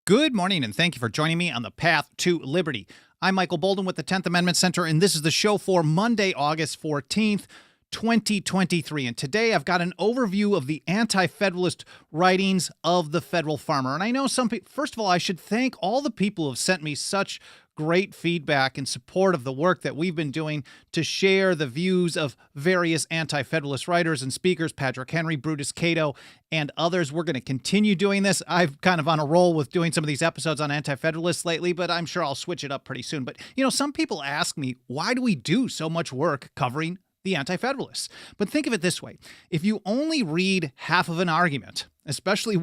Good morning, and thank you for joining me on the path to liberty. I'm Michael Bolden with the 10th Amendment Center, and this is the show for Monday, August 14th, 2023. And today I've got an overview of the anti-federalist writings of the federal farmer. And I know some people, first of all, I should thank all the people who have sent me such great feedback in support of the work that we've been doing to share the views of various anti-federalist writers and speakers, Patrick Henry, Brutus Cato, and others. We're going to continue doing this. I've kind of on a roll with doing some of these episodes on anti-federalists lately, but I'm sure I'll switch it up pretty soon. But, some people ask me, why do we do so much work covering the anti-federalists? But think of it this way. If you only read half of an argument, especially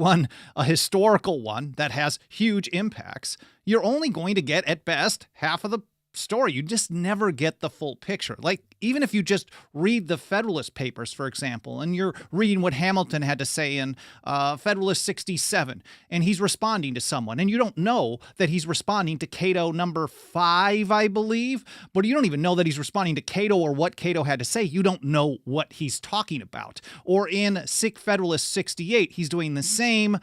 a historical one that has huge impacts, you're only going to get, at best, half of the story. You just never get the full picture. Like, even if you just read the Federalist Papers, for example, and you're reading what Hamilton had to say in Federalist 67, and he's responding to someone, and you don't know that he's responding to Cato number 5, I believe, but you don't even know that he's responding to Cato or what Cato had to say. You don't know what he's talking about. Or in Federalist 68, he's doing the same,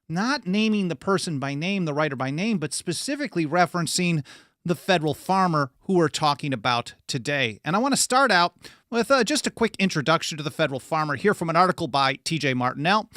not naming the person by name, the writer by name, but specifically referencing the federal farmer who we're talking about today. And I want to start out with just a quick introduction to the federal farmer here from an article by T.J. Martinell.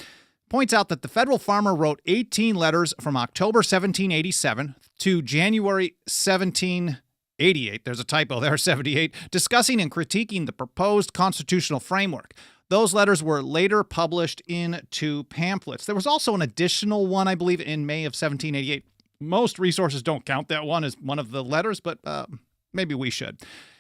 Points out that the federal farmer wrote 18 letters from October 1787 to January 1788. There's a typo there, 78, discussing and critiquing the proposed constitutional framework. Those letters were later published in 2 pamphlets. There was also an additional one, I believe, in May of 1788. Most resources don't count that one as one of the letters, but maybe we should.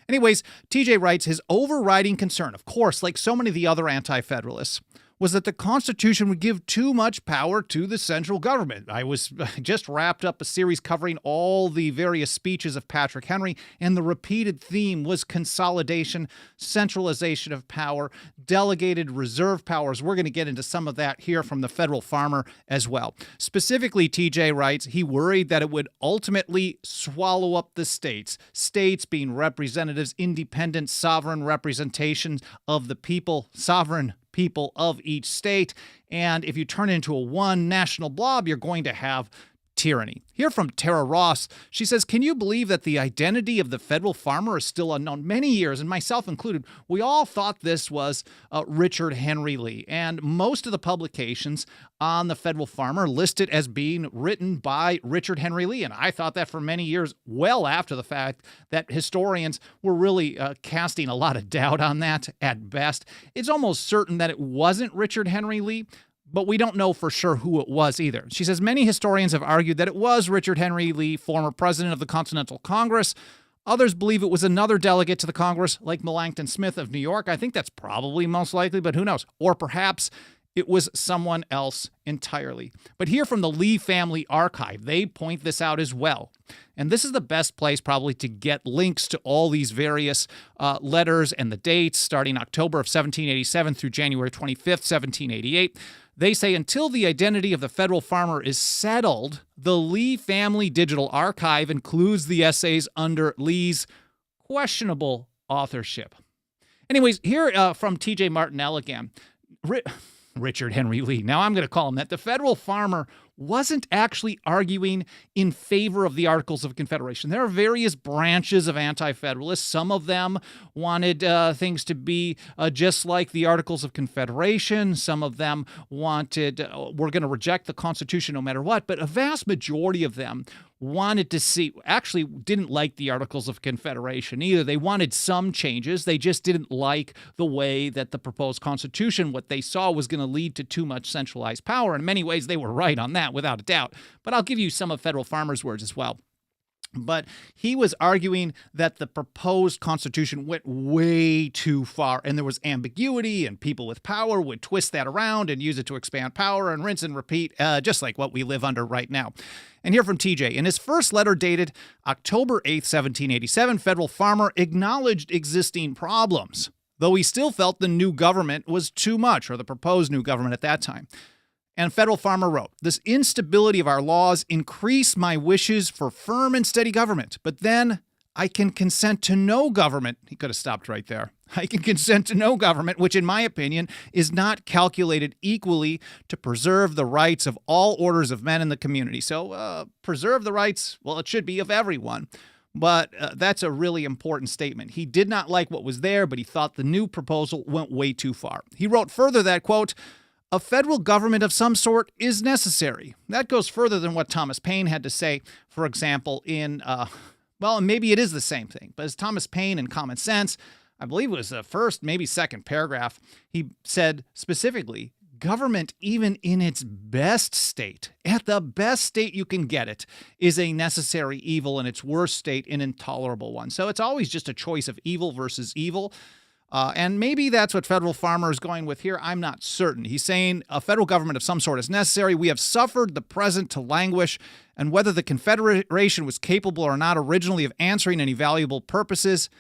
Anyways, TJ writes, his overriding concern, of course, like so many of the other anti-federalists, was that the Constitution would give too much power to the central government. I was just wrapped up a series covering all the various speeches of Patrick Henry, and the repeated theme was consolidation, centralization of power, delegated reserve powers. We're going to get into some of that here from the federal farmer as well. Specifically, TJ writes, he worried that it would ultimately swallow up the states being representatives, independent, sovereign representations of the people, sovereign people of each state. And if you turn it into a one national blob, you're going to have tyranny. Here from Tara Ross, she says, can you believe that the identity of the federal farmer is still unknown? Many years, and myself included, we all thought this was Richard Henry Lee. And most of the publications on the federal farmer list it as being written by Richard Henry Lee. And I thought that for many years, well after the fact that historians were really casting a lot of doubt on that at best. It's almost certain that it wasn't Richard Henry Lee, but we don't know for sure who it was either. She says many historians have argued that it was Richard Henry Lee, former president of the Continental Congress. Others believe it was another delegate to the Congress, like Melancton Smith of New York. I think that's probably most likely, but who knows? Or perhaps it was someone else entirely. But here from the Lee Family Archive, they point this out as well. And this is the best place probably to get links to all these various letters and the dates starting October of 1787 through January 25th, 1788. They say until the identity of the federal farmer is settled, the Lee Family Digital Archive includes the essays under Lee's questionable authorship. Anyways, here from T.J. Martinell again. Richard Henry Lee. Now I'm going to call him that. The federal farmer wasn't actually arguing in favor of the Articles of Confederation. There are various branches of anti-federalists. Some of them wanted things to be just like the Articles of Confederation. Some of them wanted, we're going to reject the Constitution no matter what. But a vast majority of them wanted to see, actually didn't like the Articles of Confederation either. They wanted some changes. They just didn't like the way that the proposed Constitution, what they saw was going to lead to too much centralized power. In many ways, they were right on that, without a doubt. But I'll give you some of Federal Farmer's words as well. But he was arguing that the proposed Constitution went way too far, and there was ambiguity, and people with power would twist that around and use it to expand power and rinse and repeat, just like what we live under right now. And here from TJ, in his first letter dated October 8th, 1787, Federal Farmer acknowledged existing problems, though he still felt the new government was too much, or the proposed new government at that time. And Federal Farmer wrote, this instability of our laws increased my wishes for firm and steady government, but then I can consent to no government. He could have stopped right there. I can consent to no government, which in my opinion is not calculated equally to preserve the rights of all orders of men in the community. So preserve the rights, well, it should be of everyone. But that's a really important statement. He did not like what was there, but he thought the new proposal went way too far. He wrote further that, quote, a federal government of some sort is necessary. That goes further than what Thomas Paine had to say, for example, in, well, maybe it is the same thing, but as Thomas Paine in Common Sense, I believe it was the first, maybe second paragraph, he said specifically, government, even in its best state, at the best state you can get it, is a necessary evil, and its worst state, an intolerable one. So it's always just a choice of evil versus evil. And maybe that's what Federal Farmer is going with here. I'm not certain. He's saying a federal government of some sort is necessary. We have suffered the present to languish, and whether the Confederation was capable or not originally of answering any valuable purposes,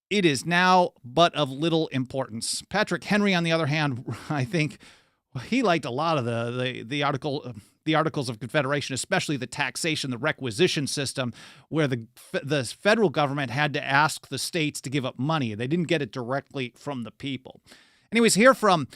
it is now but of little importance. Patrick Henry, on the other hand, I think he liked a lot of the Articles of Confederation, especially the taxation, the requisition system, where the federal government had to ask the states to give up money. They didn't get it directly from the people. Anyways, here from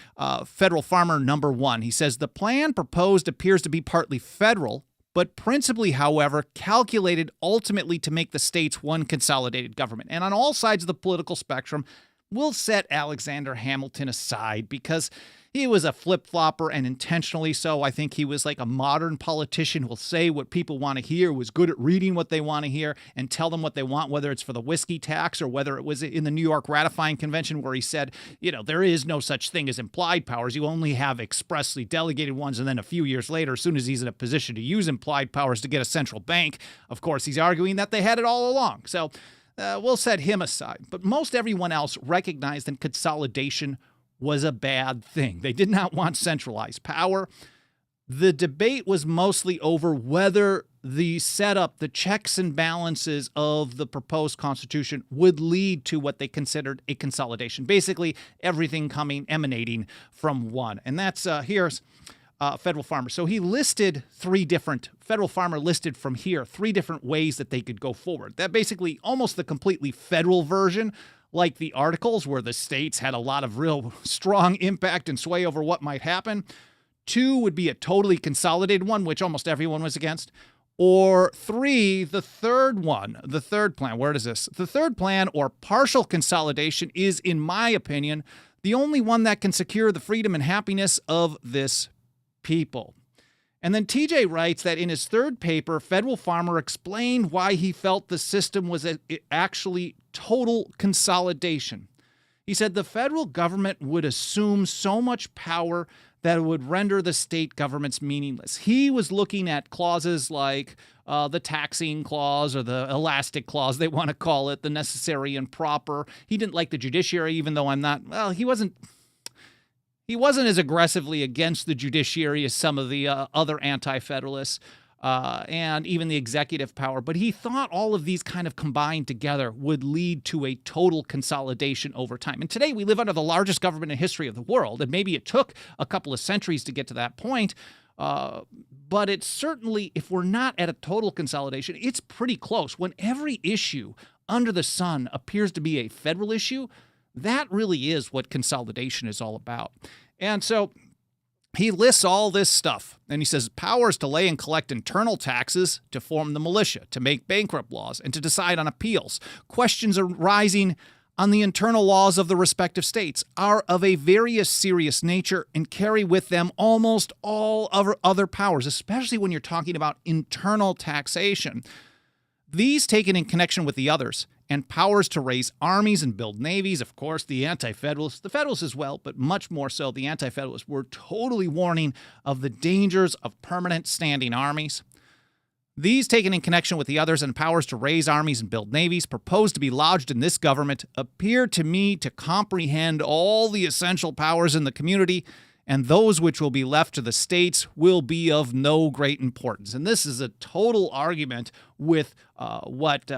Federal Farmer number 1, he says, the plan proposed appears to be partly federal, but principally, however, calculated ultimately to make the states one consolidated government. And on all sides of the political spectrum, we'll set Alexander Hamilton aside because he was a flip-flopper, and intentionally so. I think he was like a modern politician who will say what people want to hear, was good at reading what they want to hear, and tell them what they want, whether it's for the whiskey tax or whether it was in the New York Ratifying Convention where he said, you know, there is no such thing as implied powers. You only have expressly delegated ones. And then a few years later, as soon as he's in a position to use implied powers to get a central bank, of course, he's arguing that they had it all along. So we'll set him aside. But most everyone else recognized that consolidation was a bad thing. They did not want centralized power. The debate was mostly over whether the setup, the checks and balances of the proposed Constitution would lead to what they considered a consolidation. Basically, everything emanating from one. And that's here's Federal Farmer. So he listed Federal Farmer listed from here 3 different ways that they could go forward. That basically almost the completely federal version, like the Articles, where the states had a lot of real strong impact and sway over what might happen. 2 would be a totally consolidated one, which almost everyone was against. Or 3, the third plan. Where is this? The third plan, or partial consolidation, is, in my opinion, the only one that can secure the freedom and happiness of this people. And then TJ writes that in his third paper, Federal Farmer explained why he felt the system was actually total consolidation. He said the federal government would assume so much power that it would render the state governments meaningless. He was looking at clauses like the taxing clause, or the elastic clause, they want to call it, the necessary and proper. He didn't like the judiciary, even though he wasn't as aggressively against the judiciary as some of the other anti-federalists and even the executive power. But he thought all of these kind of combined together would lead to a total consolidation over time. And today we live under the largest government in history of the world. And maybe it took a couple of centuries to get to that point. But it's certainly, if we're not at a total consolidation, it's pretty close. When every issue under the sun appears to be a federal issue, that really is what consolidation is all about. And so he lists all this stuff, and he says powers to lay and collect internal taxes, to form the militia, to make bankrupt laws, and to decide on appeals. Questions arising on the internal laws of the respective states are of a very serious nature and carry with them almost all other powers, especially when you're talking about internal taxation. These, taken in connection with the others, and powers to raise armies and build navies. Of course, the Anti-Federalists, the Federalists as well, but much more so the Anti-Federalists, were totally warning of the dangers of permanent standing armies. These, taken in connection with the others, and powers to raise armies and build navies, proposed to be lodged in this government, appear to me to comprehend all the essential powers in the community, and those which will be left to the states will be of no great importance. And this is a total argument with what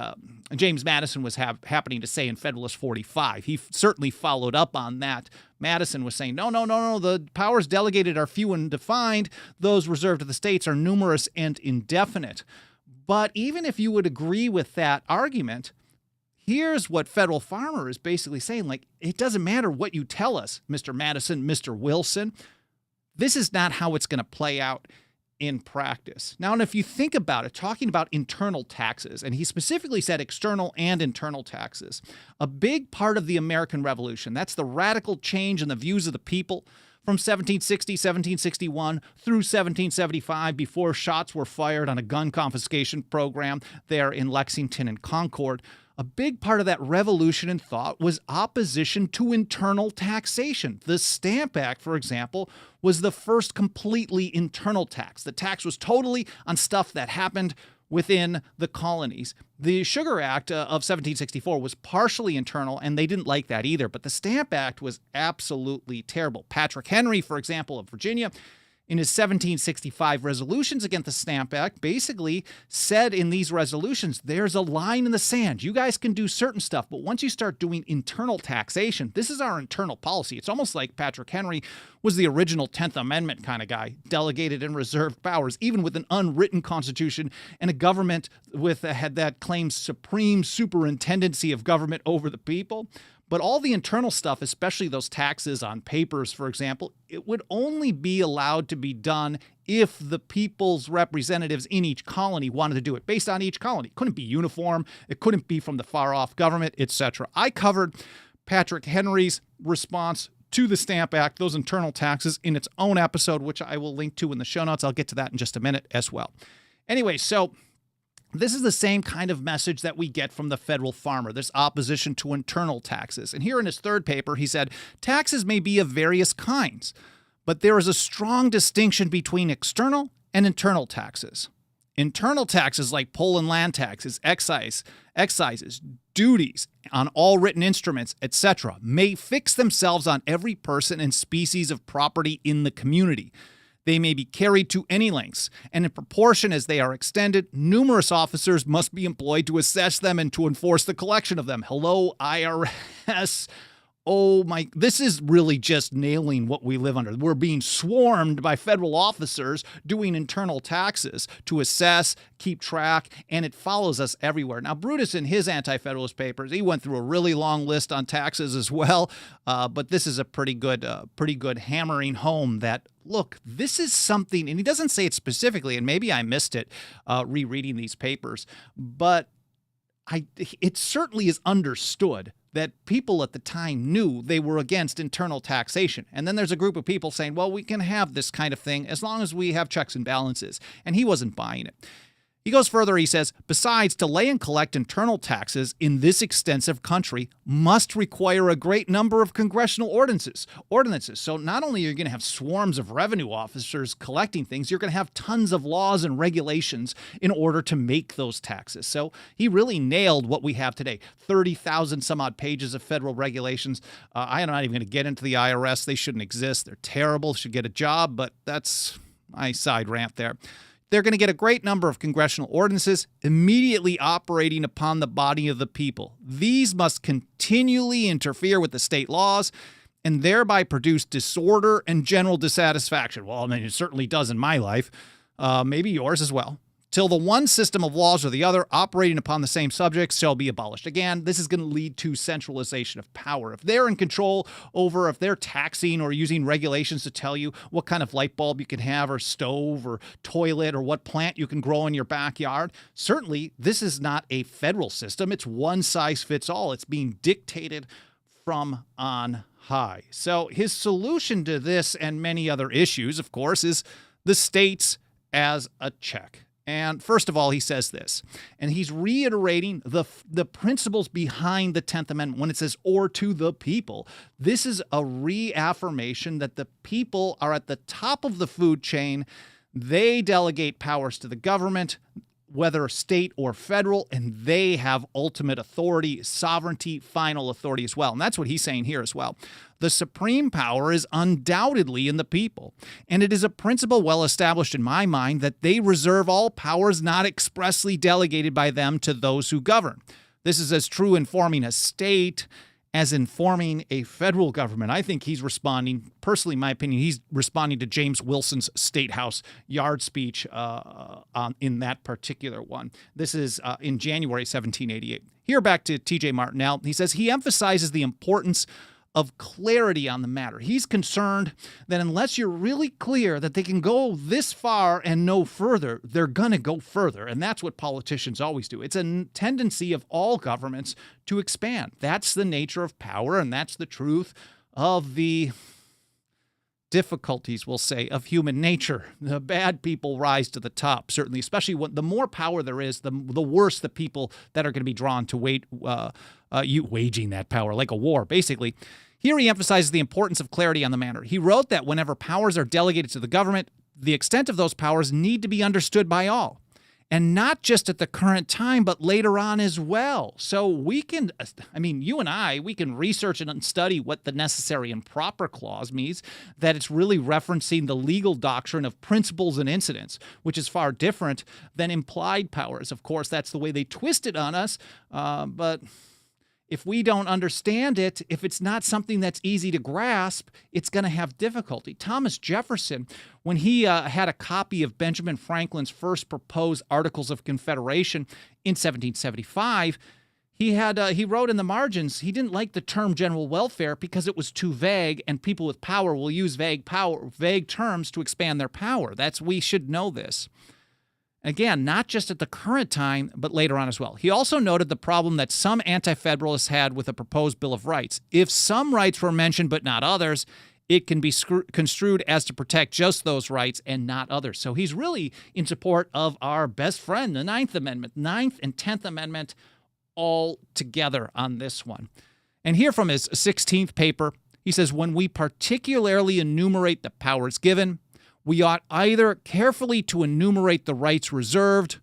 James Madison was happening to say in Federalist 45. He certainly followed up on that. Madison was saying, no, the powers delegated are few and defined. Those reserved to the states are numerous and indefinite. But even if you would agree with that argument, here's what Federal Farmer is basically saying. Like, it doesn't matter what you tell us, Mr. Madison, Mr. Wilson. This is not how it's going to play out in practice. Now, and if you think about it, talking about internal taxes, and he specifically said external and internal taxes, a big part of the American Revolution, that's the radical change in the views of the people from 1760, 1761 through 1775, before shots were fired on a gun confiscation program there in Lexington and Concord. A big part of that revolution in thought was opposition to internal taxation. The Stamp Act, for example, was the first completely internal tax. The tax was totally on stuff that happened within the colonies. The Sugar Act of 1764 was partially internal, and they didn't like that either. But the Stamp Act was absolutely terrible. Patrick Henry, for example, of Virginia, in his 1765 resolutions against the Stamp Act, basically said in these resolutions, there's a line in the sand. You guys can do certain stuff, but once you start doing internal taxation, this is our internal policy. It's almost like Patrick Henry was the original 10th Amendment kind of guy, delegated and reserved powers, even with an unwritten constitution and a government with a head that claims supreme superintendency of government over the people. But all the internal stuff, especially those taxes on papers, for example, it would only be allowed to be done if the people's representatives in each colony wanted to do it, based on each colony. It couldn't be uniform. It couldn't be from the far-off government, etc. I covered Patrick Henry's response to the Stamp Act, those internal taxes, in its own episode, which I will link to in the show notes. I'll get to that in just a minute as well. Anyway, so this is the same kind of message that we get from the Federal Farmer, this opposition to internal taxes. And here in his third paper, he said, taxes may be of various kinds, but there is a strong distinction between external and internal taxes. Internal taxes like poll and land taxes, excises, duties on all written instruments, etc., may fix themselves on every person and species of property in the community. They may be carried to any lengths, and in proportion as they are extended, numerous officers must be employed to assess them and to enforce the collection of them. Hello, IRS. Oh my, this is really just nailing what we live under. We're being swarmed by federal officers doing internal taxes to assess, keep track, and it follows us everywhere. Now, Brutus, in his anti-federalist papers, he went through a really long list on taxes as well, but this is a pretty good hammering home that, look, this is something, and he doesn't say it specifically, and maybe I missed it rereading these papers, but it certainly is understood that people at the time knew they were against internal taxation. And then there's a group of people saying, well, we can have this kind of thing as long as we have checks and balances. And he wasn't buying it. He goes further, he says, besides, to lay and collect internal taxes in this extensive country must require a great number of congressional ordinances. So not only are you going to have swarms of revenue officers collecting things, you're going to have tons of laws and regulations in order to make those taxes. So he really nailed what we have today. 30,000 some odd pages of federal regulations. I'm not even going to get into the IRS. They shouldn't exist. They're terrible. Should get a job, but that's my side rant there. They're going to get a great number of congressional ordinances immediately operating upon the body of the people. These must continually interfere with the state laws and thereby produce disorder and general dissatisfaction. Well, I mean, it certainly does in my life, maybe yours as well. Till the one system of laws or the other operating upon the same subject shall be abolished. Again, this is going to lead to centralization of power. If they're in control over, if they're taxing or using regulations to tell you what kind of light bulb you can have or stove or toilet or what plant you can grow in your backyard, certainly this is not a federal system. It's one size fits all. It's being dictated from on high. So his solution to this and many other issues, of course, is the states as a check. And first of all, he says this, and he's reiterating the principles behind the 10th Amendment when it says, or to the people. This is a reaffirmation that the people are at the top of the food chain. They delegate powers to the government, whether state or federal, and they have ultimate authority, sovereignty, final authority as well. And that's what he's saying here as well. The supreme power is undoubtedly in the people, and it is a principle well established in my mind that they reserve all powers not expressly delegated by them to those who govern. This is as true in forming a state as informing a federal government. I think he's responding, personally, in my opinion, he's responding to James Wilson's State House yard speech in that particular one. This is in January 1788. Here back to T.J. Martinell. He says he emphasizes the importance of clarity on the matter. He's concerned that unless you're really clear that they can go this far and no further, they're going to go further. And that's what politicians always do. It's a tendency of all governments to expand. That's the nature of power, and that's the truth of the difficulties, we'll say, of human nature. The bad people rise to the top, certainly, especially when the more power there is, the worse the people that are going to be drawn to waging that power, like a war, basically. Here he emphasizes the importance of clarity on the matter. He wrote that whenever powers are delegated to the government, the extent of those powers need to be understood by all, and not just at the current time, but later on as well. So we can, you and I, we can research and study what the necessary and proper clause means, that it's really referencing the legal doctrine of principles and incidents, which is far different than implied powers. Of course, that's the way they twist it on us, but if we don't understand it, if it's not something that's easy to grasp, it's going to have difficulty. Thomas Jefferson, when he had a copy of Benjamin Franklin's first proposed Articles of Confederation in 1775, he wrote in the margins he didn't like the term general welfare because it was too vague, and people with power will use vague terms to expand their power. We should know this. Again, not just at the current time, but later on as well. He also noted the problem that some anti-federalists had with the proposed Bill of Rights. If some rights were mentioned but not others, it can be construed as to protect just those rights and not others. So he's really in support of our best friend, the Ninth Amendment, Ninth and 10th Amendment, all together on this one. And here from his 16th paper, he says, when we particularly enumerate the powers given, we ought either carefully to enumerate the rights reserved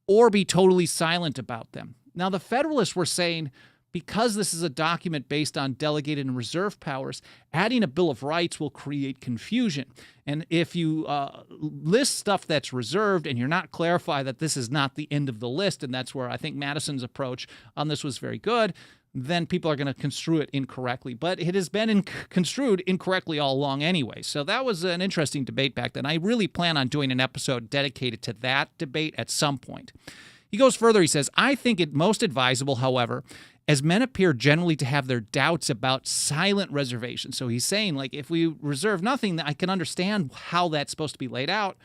or be totally silent about them. Now, the Federalists were saying, because this is a document based on delegated and reserved powers, adding a Bill of Rights will create confusion. And if you list stuff that's reserved and you're not clarify that this is not the end of the list, and that's where I think Madison's approach on this was very good, then people are going to construe it incorrectly. But it has been construed incorrectly all along anyway. So that was an interesting debate back then. I really plan on doing an episode dedicated to that debate at some point. He goes further. He says, I think it most advisable, however, as men appear generally to have their doubts about silent reservation. So he's saying, like, if we reserve nothing, I can understand how that's supposed to be laid out.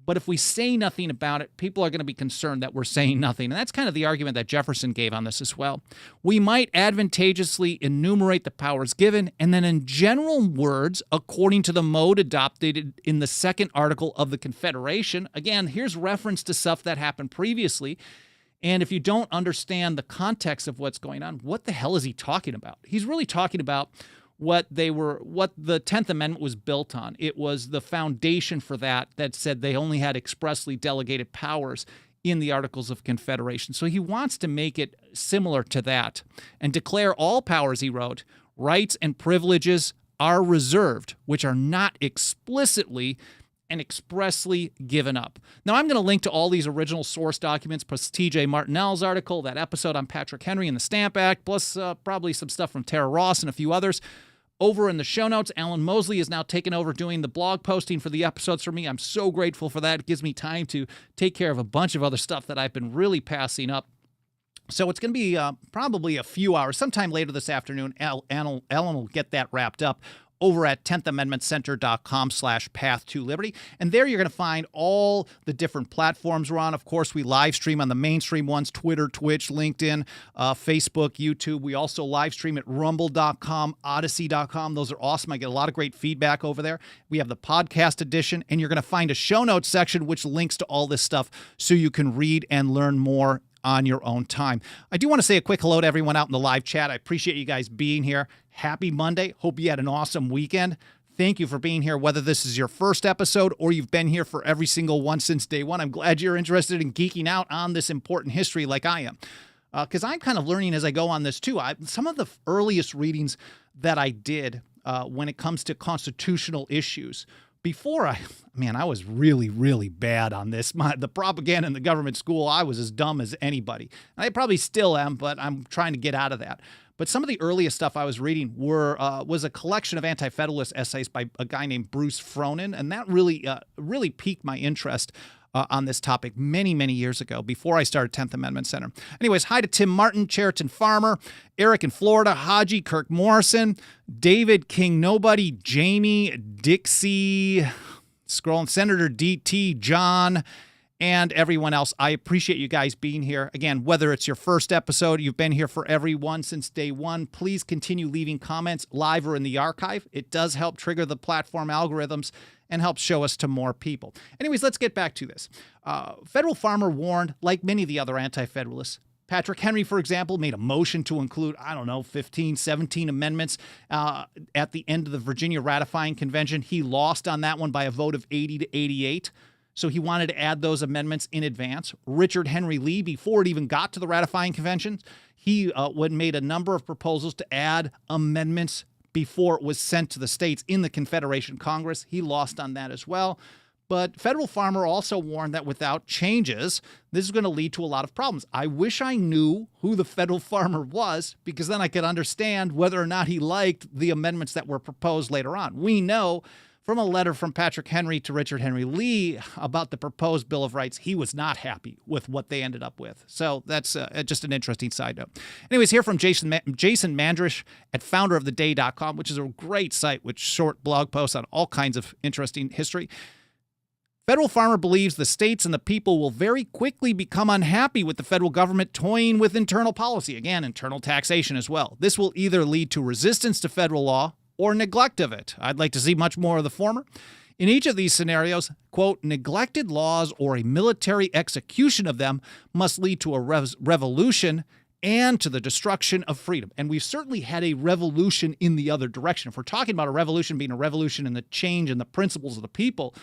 But if we say nothing about it, people are going to be concerned that we're saying nothing. And that's kind of the argument that Jefferson gave on this as well. We might advantageously enumerate the powers given, and then in general words, according to the mode adopted in the second article of the Confederation. Again, here's reference to stuff that happened previously. And if you don't understand the context of what's going on, what the hell is he talking about? He's really talking about what the 10th Amendment was built on. It was the foundation for that said they only had expressly delegated powers in the Articles of Confederation. So he wants to make it similar to that and declare all powers, he wrote, rights and privileges are reserved, which are not explicitly and expressly given up. Now, I'm going to link to all these original source documents, plus T.J. Martinell's article, that episode on Patrick Henry and the Stamp Act, plus probably some stuff from Tara Ross and a few others. Over in the show notes, Alan Mosley is now taking over doing the blog posting for the episodes for me. I'm so grateful for that. It gives me time to take care of a bunch of other stuff that I've been really passing up. So it's going to be probably a few hours, sometime later this afternoon. Alan will get that wrapped up over at 10thamendmentcenter.com/path-to-liberty. And there you're going to find all the different platforms we're on. Of course, we live stream on the mainstream ones, Twitter, Twitch, LinkedIn, Facebook, YouTube. We also live stream at rumble.com, odyssey.com. Those are awesome. I get a lot of great feedback over there. We have the podcast edition, and you're going to find a show notes section which links to all this stuff so you can read and learn more on your own time. I do want to say a quick hello to everyone out in the live chat. I appreciate you guys being here. Happy Monday. Hope you had an awesome weekend. Thank you for being here, whether this is your first episode or you've been here for every single one since day one. I'm glad you're interested in geeking out on this important history like I am, because I'm kind of learning as I go on this too. Some of the earliest readings that I did when it comes to constitutional issues, before I was really, really bad on this. The propaganda in the government school, I was as dumb as anybody. And I probably still am, but I'm trying to get out of that. But some of the earliest stuff I was reading was a collection of anti-federalist essays by a guy named Bruce Fronin, and that really piqued my interest on this topic many, many years ago before I started 10th Amendment Center. Anyways, hi to Tim Martin, Cheriton Farmer, Eric in Florida, Haji, Kirk Morrison, David King Nobody, Jamie, Dixie, scrolling, Senator DT, John, and everyone else. I appreciate you guys being here. Again, whether it's your first episode, you've been here for every one since day one, please continue leaving comments live or in the archive. It does help trigger the platform algorithms and helps show us to more people. Anyways, let's get back to this. Federal Farmer warned, like many of the other anti-federalists, Patrick Henry, for example, made a motion to include, 15, 17 amendments at the end of the Virginia ratifying convention. He lost on that one by a vote of 80 to 88. So he wanted to add those amendments in advance. Richard Henry Lee, before it even got to the ratifying convention, he made a number of proposals to add amendments before it was sent to the states in the Confederation Congress. He lost on that as well. But Federal Farmer also warned that without changes, this is going to lead to a lot of problems. I wish I knew who the Federal Farmer was, because then I could understand whether or not he liked the amendments that were proposed later on. We know from a letter from Patrick Henry to Richard Henry Lee about the proposed Bill of Rights, he was not happy with what they ended up with. So that's just an interesting side note. Anyways, here from Jason Mandrish at founderoftheday.com, which is a great site with short blog posts on all kinds of interesting history. Federal Farmer believes the states and the people will very quickly become unhappy with the federal government toying with internal policy, again, internal taxation as well. This will either lead to resistance to federal law or neglect of it. I'd like to see much more of the former. In each of these scenarios, quote, neglected laws or a military execution of them must lead to a revolution and to the destruction of freedom. And we've certainly had a revolution in the other direction. If we're talking about a revolution being a revolution in the change in the principles of the people,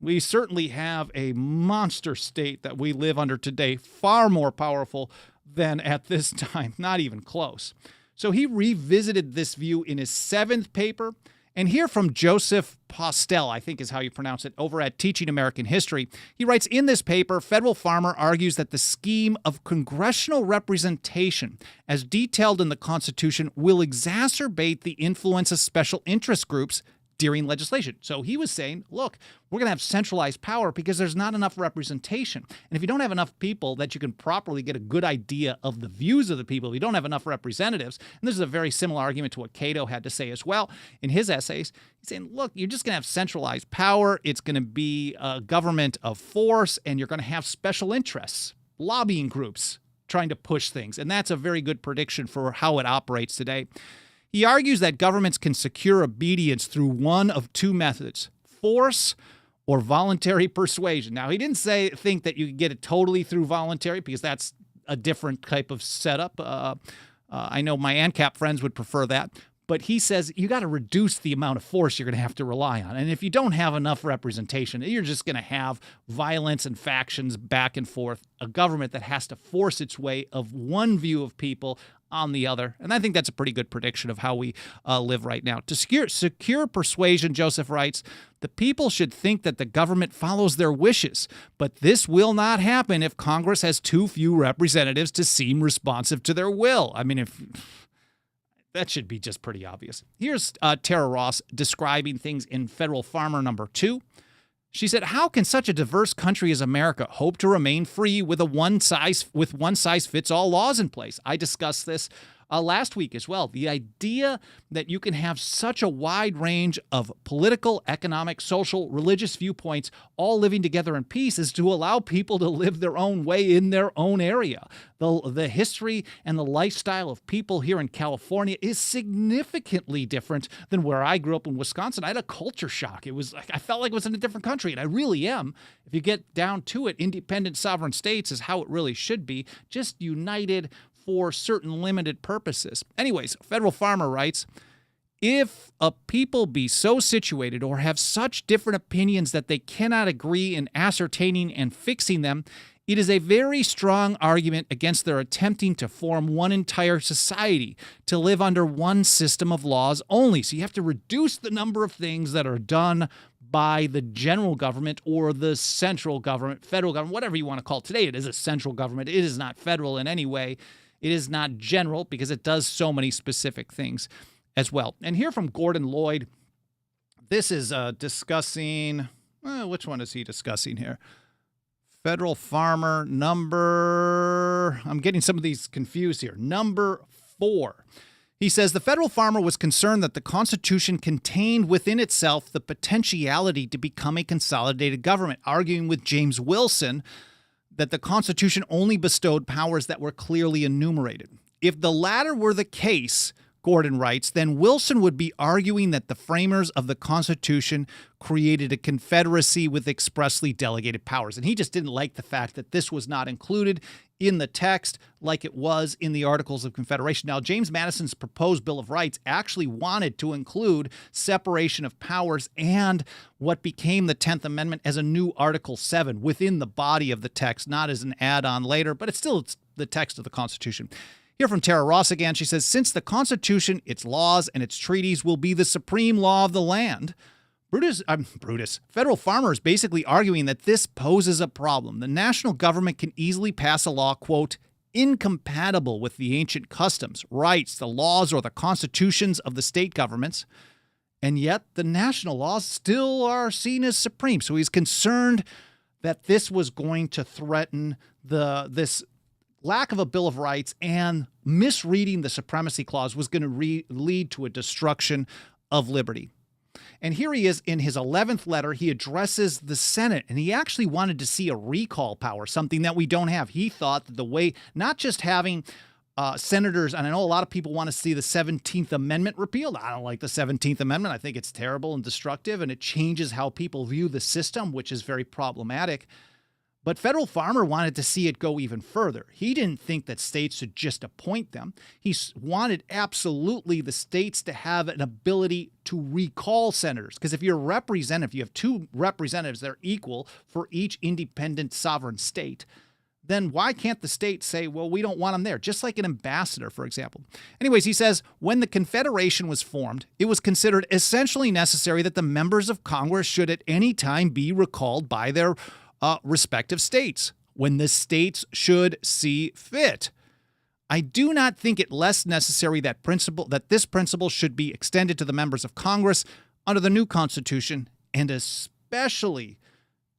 we certainly have a monster state that we live under today, far more powerful than at this time, not even close. So he revisited this view in his 7th paper. And here from Joseph Postel, I think is how you pronounce it, over at Teaching American History, he writes, in this paper, Federal Farmer argues that the scheme of congressional representation, as detailed in the Constitution, will exacerbate the influence of special interest groups during legislation. So he was saying, look, we're going to have centralized power because there's not enough representation. And if you don't have enough people that you can properly get a good idea of the views of the people, if you don't have enough representatives, and this is a very similar argument to what Cato had to say as well in his essays, he's saying, look, you're just going to have centralized power. It's going to be a government of force, and you're going to have special interests, lobbying groups trying to push things. And that's a very good prediction for how it operates today. He argues that governments can secure obedience through one of two methods, force or voluntary persuasion. Now, he didn't think that you could get it totally through voluntary, because that's a different type of setup. I know my ANCAP friends would prefer that. But he says you got to reduce the amount of force you're going to have to rely on. And if you don't have enough representation, you're just going to have violence and factions back and forth, a government that has to force its way of one view of people on the other. And I think that's a pretty good prediction of how we live right now. To secure persuasion, Joseph writes, the people should think that the government follows their wishes, but this will not happen if Congress has too few representatives to seem responsive to their will. I mean, that should be just pretty obvious. Here's Tara Ross describing things in Federal Farmer number 2. She said, how can such a diverse country as America hope to remain free with one-size-fits-all laws in place? I discussed this last week as well. The idea that you can have such a wide range of political, economic, social, religious viewpoints all living together in peace is to allow people to live their own way in their own area. The history and the lifestyle of people here in California is significantly different than where I grew up in Wisconsin. I had a culture shock. I felt like it was in a different country, and I really am. If you get down to it, independent sovereign states is how it really should be, just united for certain limited purposes. Anyways, Federal Farmer writes, if a people be so situated or have such different opinions that they cannot agree in ascertaining and fixing them, it is a very strong argument against their attempting to form one entire society, to live under one system of laws only. So you have to reduce the number of things that are done by the general government or the central government, federal government, whatever you want to call it. Today it is a central government. It is not federal in any way. It is not general because it does so many specific things as well. And here from Gordon Lloyd, this is discussing, which one is he discussing here? Federal Farmer number, I'm getting some of these confused here, number 4. He says the federal farmer was concerned that the Constitution contained within itself the potentiality to become a consolidated government, arguing with James Wilson that the Constitution only bestowed powers that were clearly enumerated. If the latter were the case, Gordon writes, then Wilson would be arguing that the framers of the Constitution created a confederacy with expressly delegated powers. And he just didn't like the fact that this was not included in the text like it was in the Articles of Confederation. Now, James Madison's proposed Bill of Rights actually wanted to include separation of powers and what became the 10th Amendment as a new Article 7 within the body of the text, not as an add-on later, but it's the text of the Constitution. Here from Tara Ross again, she says, since the Constitution, its laws, and its treaties will be the supreme law of the land, federal farmers basically arguing that this poses a problem. The national government can easily pass a law, quote, incompatible with the ancient customs, rights, the laws, or the constitutions of the state governments, and yet the national laws still are seen as supreme. So he's concerned that this was going to threaten this lack of a Bill of Rights, and misreading the Supremacy Clause was going to lead to a destruction of liberty. And here he is in his 11th letter. He addresses the Senate, and he actually wanted to see a recall power, something that we don't have. He thought that the way, not just having senators, and I know a lot of people want to see the 17th Amendment repealed. I don't like the 17th Amendment. I think it's terrible and destructive, and it changes how people view the system, which is very problematic. But Federal Farmer wanted to see it go even further. He didn't think that states should just appoint them. He wanted absolutely the states to have an ability to recall senators. Because if you're a representative, you have 2 representatives that are equal for each independent sovereign state, then why can't the state say, well, we don't want them there? Just like an ambassador, for example. Anyways, he says, when the Confederation was formed, it was considered essentially necessary that the members of Congress should at any time be recalled by their respective states when the states should see fit. I do not think it less necessary that this principle should be extended to the members of Congress under the new Constitution, and especially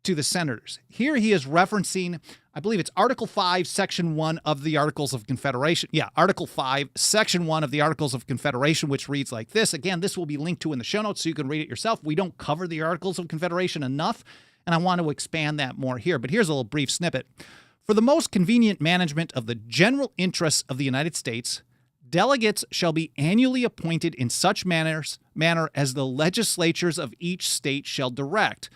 to the senators. Here he is referencing, I believe it's Article 5, Section 1 of the Articles of Confederation. Yeah, Article 5, Section 1 of the Articles of Confederation, which reads like this. Again, this will be linked to in the show notes so you can read it yourself. We don't cover the Articles of Confederation enough, and I want to expand that more here. But here's a little brief snippet. For the most convenient management of the general interests of the United States, delegates shall be annually appointed in such manner as the legislatures of each state shall direct,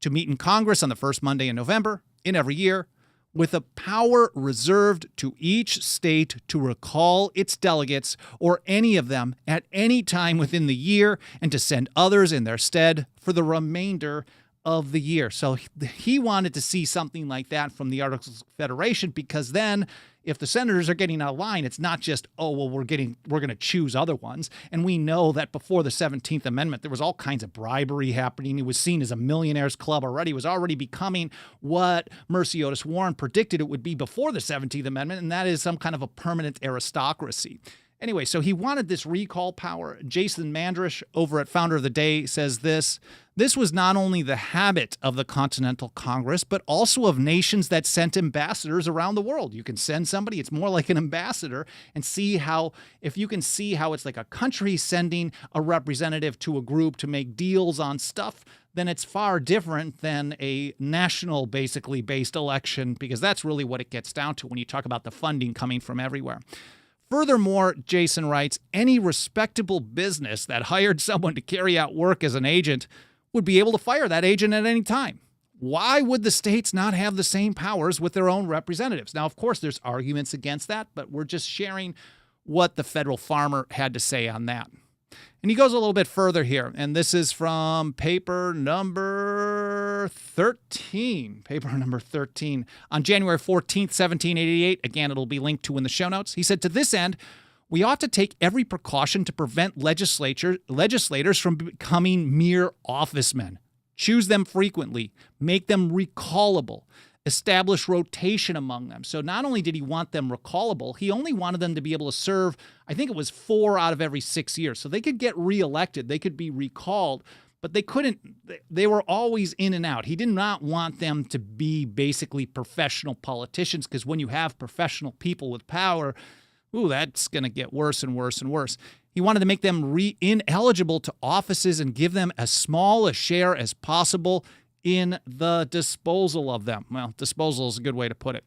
to meet in Congress on the first Monday in November in every year, with a power reserved to each state to recall its delegates or any of them at any time within the year, and to send others in their stead for the remainder of the year. So he wanted to see something like that from the Articles of Confederation, because then if the senators are getting out of line, it's not just, oh, well, we're going to choose other ones. And we know that before the 17th Amendment, there was all kinds of bribery happening. It was seen as a millionaire's club already. It was already becoming what Mercy Otis Warren predicted it would be before the 17th Amendment, and that is some kind of a permanent aristocracy. Anyway, so he wanted this recall power. Jason Mandrish over at Founder of the Day says this. This was not only the habit of the Continental Congress, but also of nations that sent ambassadors around the world. You can send somebody, it's more like an ambassador, and see how, if you can see how it's like a country sending a representative to a group to make deals on stuff, then it's far different than a national, basically based election, because that's really what it gets down to when you talk about the funding coming from everywhere. Furthermore, Jason writes, any respectable business that hired someone to carry out work as an agent would be able to fire that agent at any time. Why would the states not have the same powers with their own representatives? Now, of course, there's arguments against that, but we're just sharing what the Federal Farmer had to say on that. And he goes a little bit further here, and this is from paper number 13. Paper number 13. On January 14th, 1788, again, it'll be linked to in the show notes. He said, to this end, we ought to take every precaution to prevent legislators from becoming mere office men. Choose them frequently. Make them recallable. establish rotation among them. So not only did he want them recallable, he only wanted them to be able to serve, I think it was 4 out of every 6 years. So they could get reelected, they could be recalled, but they couldn't, they were always in and out. He did not want them to be basically professional politicians, because when you have professional people with power, that's going to get worse and worse and worse. He wanted to make them ineligible to offices and give them as small a share as possible in the disposal of them. Well, disposal is a good way to put it.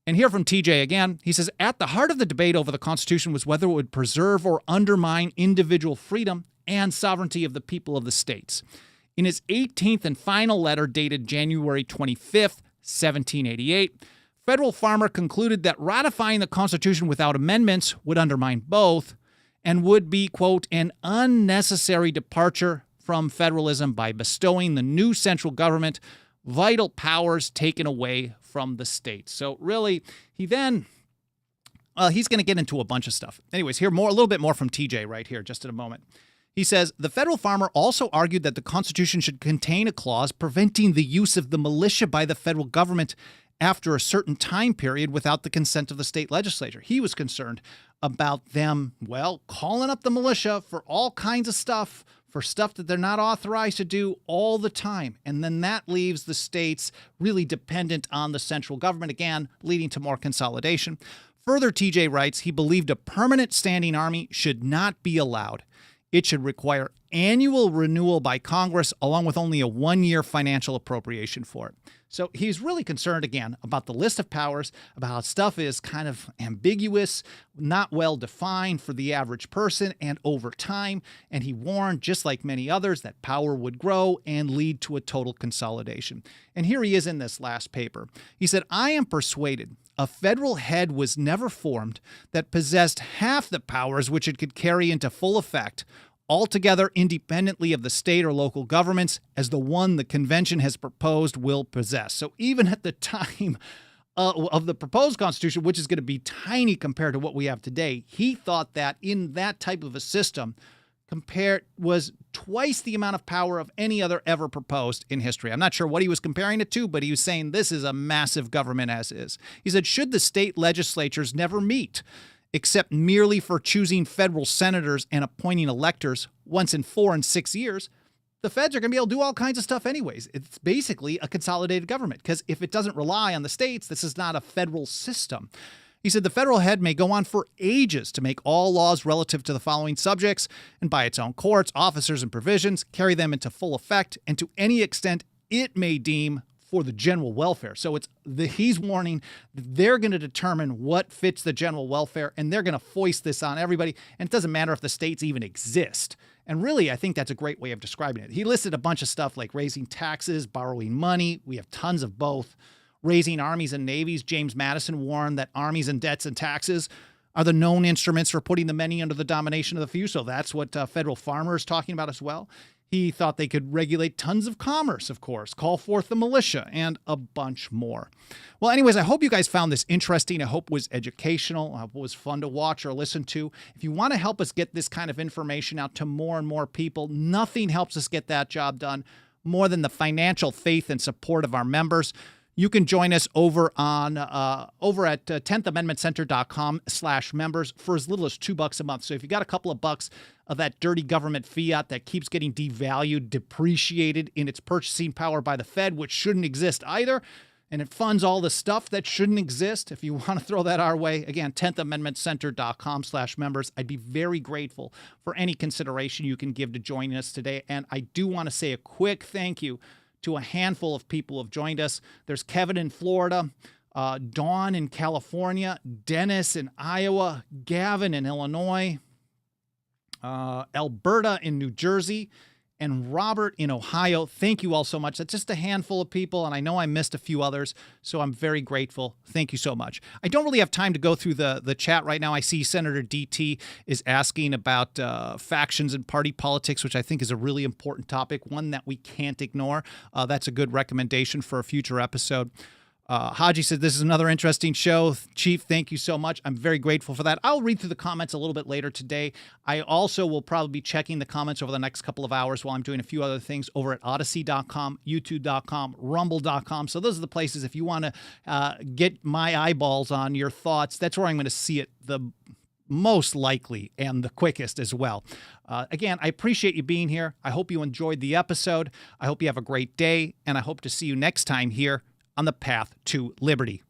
And here from TJ again, he says, at the heart of the debate over the Constitution was whether it would preserve or undermine individual freedom and sovereignty of the people of the states. In his 18th and final letter dated January 25th, 1788, Federal Farmer concluded that ratifying the Constitution without amendments would undermine both and would be, quote, an unnecessary departure from federalism by bestowing the new central government vital powers taken away from the states. So really, he then, he's going to get into a bunch of stuff. Anyways, a little bit more from TJ right here, just in a moment. He says, the Federal Farmer also argued that the Constitution should contain a clause preventing the use of the militia by the federal government after a certain time period without the consent of the state legislature. He was concerned about them, calling up the militia for all kinds of stuff, for stuff that they're not authorized to do all the time. And then that leaves the states really dependent on the central government, again, leading to more consolidation. Further, TJ writes, he believed a permanent standing army should not be allowed. It should require annual renewal by Congress, along with only a 1-year financial appropriation for it. So he's really concerned, again, about the list of powers, about how stuff is kind of ambiguous, not well defined for the average person, and over time. And he warned, just like many others, that power would grow and lead to a total consolidation. And here he is in this last paper. He said, I am persuaded a federal head was never formed that possessed half the powers which it could carry into full effect, altogether independently of the state or local governments, as the one the convention has proposed will possess. So even at the time of the proposed Constitution, which is going to be tiny compared to what we have today, he thought that in that type of a system, was twice the amount of power of any other ever proposed in history. I'm not sure what he was comparing it to, but he was saying this is a massive government as is. He said, should the state legislatures never meet, except merely for choosing federal senators and appointing electors once in 4 and 6 years, the feds are going to be able to do all kinds of stuff anyways. It's basically a consolidated government, because if it doesn't rely on the states, this is not a federal system. He said the federal head may go on for ages to make all laws relative to the following subjects, and by its own courts, officers, and provisions, carry them into full effect, and to any extent it may deem for the general welfare. So he's warning they're going to determine what fits the general welfare, and they're going to foist this on everybody. And it doesn't matter if the states even exist. And really, I think that's a great way of describing it. He listed a bunch of stuff like raising taxes, borrowing money. We have tons of both. Raising armies and navies. James Madison warned that armies and debts and taxes are the known instruments for putting the many under the domination of the few. So that's what Federal Farmer is talking about as well. He thought they could regulate tons of commerce, of course, call forth the militia, and a bunch more. Well, anyways, I hope you guys found this interesting. I hope it was educational. I hope it was fun to watch or listen to. If you want to help us get this kind of information out to more and more people, nothing helps us get that job done more than the financial faith and support of our members. You can join us over at 10thamendmentcenter.com/members for as little as $2 a month. So if you got a couple of bucks of that dirty government fiat that keeps getting devalued, depreciated in its purchasing power by the Fed, which shouldn't exist either, and it funds all the stuff that shouldn't exist, if you want to throw that our way, again, 10thamendmentcenter.com/members. I'd be very grateful for any consideration you can give to joining us today. And I do want to say a quick thank you to a handful of people who have joined us. There's Kevin in Florida, Dawn in California, Dennis in Iowa, Gavin in Illinois, Alberta in New Jersey, and Robert in Ohio. Thank you all so much. That's just a handful of people, and I know I missed a few others, so I'm very grateful. Thank you so much. I don't really have time to go through the chat right now. I see Senator DT is asking about factions and party politics, which I think is a really important topic, one that we can't ignore. That's a good recommendation for a future episode. Haji said, this is another interesting show. Chief, thank you so much. I'm very grateful for that. I'll read through the comments a little bit later today. I also will probably be checking the comments over the next couple of hours while I'm doing a few other things over at Odyssey.com, YouTube.com, Rumble.com. So those are the places if you want to get my eyeballs on your thoughts. That's where I'm going to see it the most likely and the quickest as well. Again, I appreciate you being here. I hope you enjoyed the episode. I hope you have a great day, and I hope to see you next time here on the path to liberty.